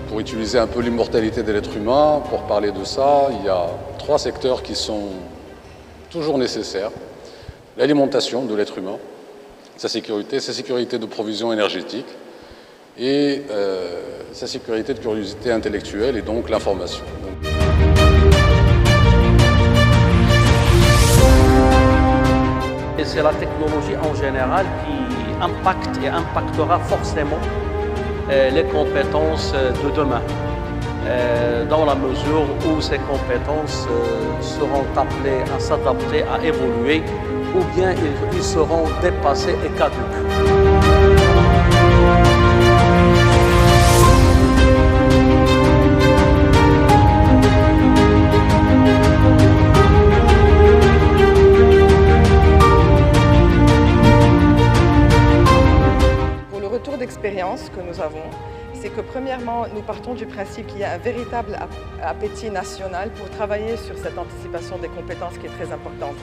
Pour utiliser un peu l'immortalité de l'être humain, pour parler de ça, il y a 3 secteurs qui sont toujours nécessaires. L'alimentation de l'être humain, sa sécurité de provision énergétique et sa sécurité de curiosité intellectuelle et donc l'information. Et c'est la technologie en général qui impacte et impactera forcément les compétences de demain, dans la mesure où ces compétences seront appelées à s'adapter, à évoluer, ou bien ils seront dépassés et caducs. D'expérience que nous avons, c'est que premièrement, nous partons du principe qu'il y a un véritable appétit national pour travailler sur cette anticipation des compétences qui est très importante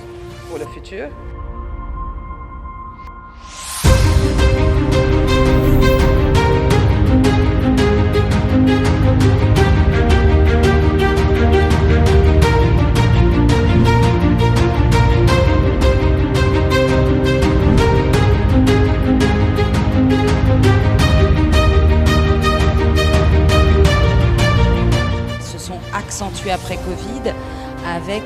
pour le futur. Accentué après Covid, avec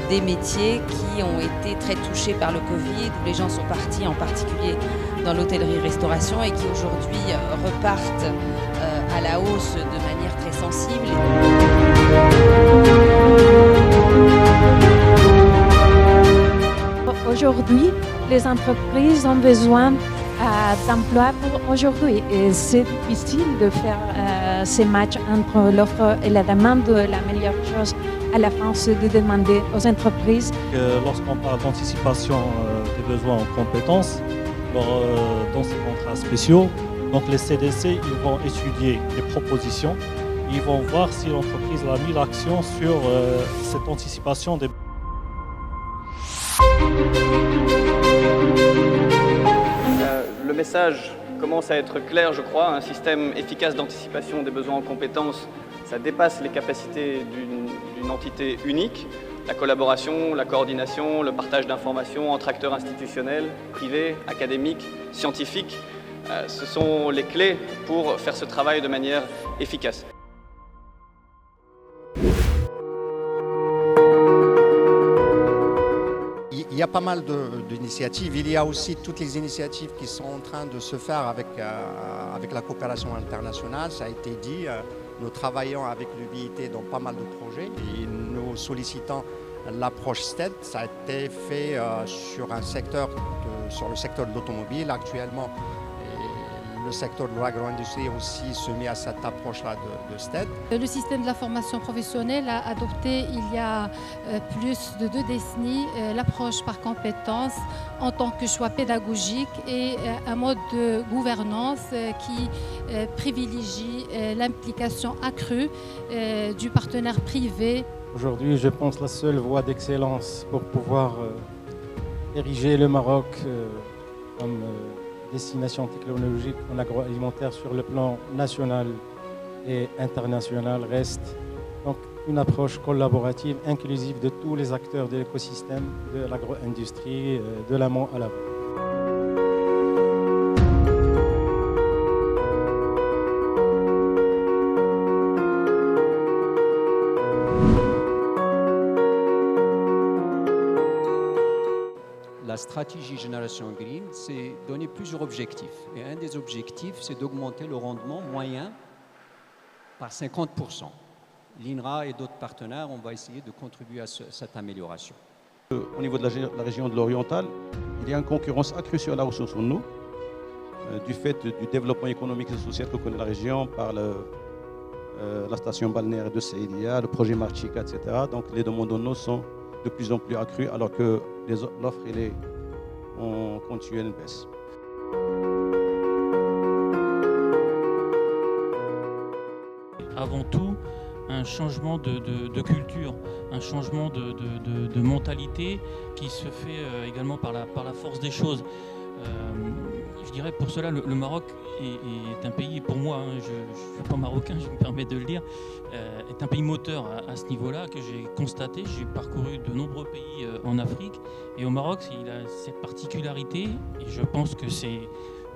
des métiers qui ont été très touchés par le Covid, où les gens sont partis, en particulier dans l'hôtellerie-restauration, et qui aujourd'hui repartent à la hausse de manière très sensible. Aujourd'hui, les entreprises ont besoin d'emploi pour aujourd'hui. Et c'est difficile de faire ces matchs entre l'offre et la demande. La meilleure chose à la fin, c'est de demander aux entreprises. Lorsqu'on parle d'anticipation des besoins en compétences, dans ces contrats spéciaux, donc les CDC ils vont étudier les propositions, ils vont voir si l'entreprise a mis l'action sur cette anticipation des Le message commence à être clair, je crois. Un système efficace d'anticipation des besoins en compétences, ça dépasse les capacités d'une entité unique. La collaboration, la coordination, le partage d'informations entre acteurs institutionnels, privés, académiques, scientifiques, ce sont les clés pour faire ce travail de manière efficace. Il y a pas mal d'initiatives. Il y a aussi toutes les initiatives qui sont en train de se faire avec la coopération internationale. Ça a été dit, nous travaillons avec l'UBIT dans pas mal de projets et nous sollicitons l'approche STED. Ça a été fait sur le secteur de l'automobile actuellement. Le secteur de l'agro-industrie aussi se met à cette approche-là de STED. Le système de la formation professionnelle a adopté il y a plus de 2 décennies l'approche par compétences en tant que choix pédagogique et un mode de gouvernance qui privilégie l'implication accrue du partenaire privé. Aujourd'hui, je pense la seule voie d'excellence pour pouvoir ériger le Maroc comme destination technologique en agroalimentaire sur le plan national et international reste donc une approche collaborative, inclusive de tous les acteurs de l'écosystème de l'agro-industrie, de l'amont à l'aval. La stratégie Génération Green, c'est donner plusieurs objectifs. Et un des objectifs, c'est d'augmenter le rendement moyen par 50%. L'INRA et d'autres partenaires, on va essayer de contribuer à cette amélioration. Au niveau de la région de l'Oriental, il y a une concurrence accrue sur la ressource en eau, du fait du développement économique et social que connaît la région par la station balnéaire de Saïdia, le projet Marchika, etc. Donc les demandes en eau sont de plus en plus accrues alors que l'offre est en continuelle baisse. Avant tout, un changement de culture, un changement de mentalité qui se fait également par la force des choses. Je dirais pour cela, le Maroc est un pays, pour moi, hein, je ne suis pas marocain, je me permets de le dire, est un pays moteur à ce niveau-là que j'ai constaté. J'ai parcouru de nombreux pays en Afrique et au Maroc, il a cette particularité et je pense que c'est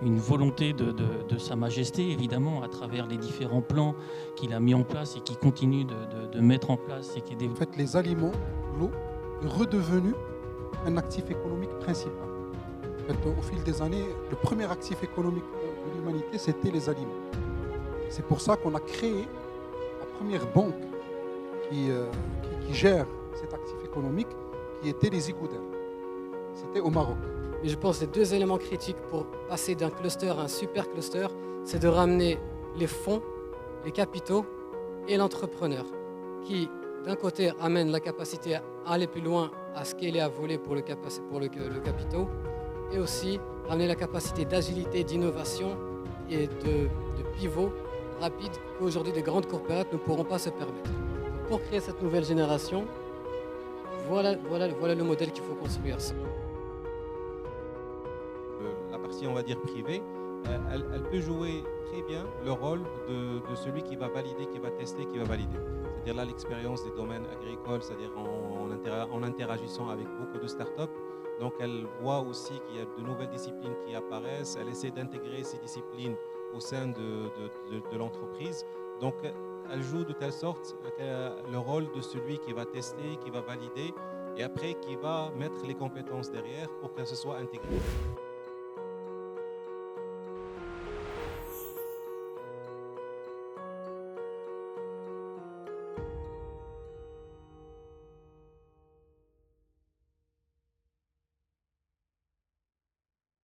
une volonté de Sa Majesté, évidemment, à travers les différents plans qu'il a mis en place et qu'il continue de mettre en place. Et qui est En fait, les aliments, l'eau, est redevenu un actif économique principal. En fait, au fil des années, le premier actif économique de l'humanité, c'était les aliments. C'est pour ça qu'on a créé la première banque qui gère cet actif économique, qui était les Igouder. C'était au Maroc. Mais je pense que les deux éléments critiques pour passer d'un cluster à un super cluster, c'est de ramener les fonds, les capitaux et l'entrepreneur, qui d'un côté amène la capacité à aller plus loin, à scaler, à voler pour le capitaux, et aussi ramener la capacité d'agilité, d'innovation et de pivot rapide qu'aujourd'hui des grandes corporates ne pourront pas se permettre. Donc pour créer cette nouvelle génération, voilà le modèle qu'il faut construire. La partie, on va dire, privée, elle peut jouer très bien le rôle de celui qui va valider, qui va tester, qui va valider. C'est-à-dire là, l'expérience des domaines agricoles, c'est-à-dire en interagissant avec beaucoup de startups. Donc, elle voit aussi qu'il y a de nouvelles disciplines qui apparaissent. Elle essaie d'intégrer ces disciplines au sein de l'entreprise. Donc, elle joue de telle sorte le rôle de celui qui va tester, qui va valider et après qui va mettre les compétences derrière pour que ce soit intégré.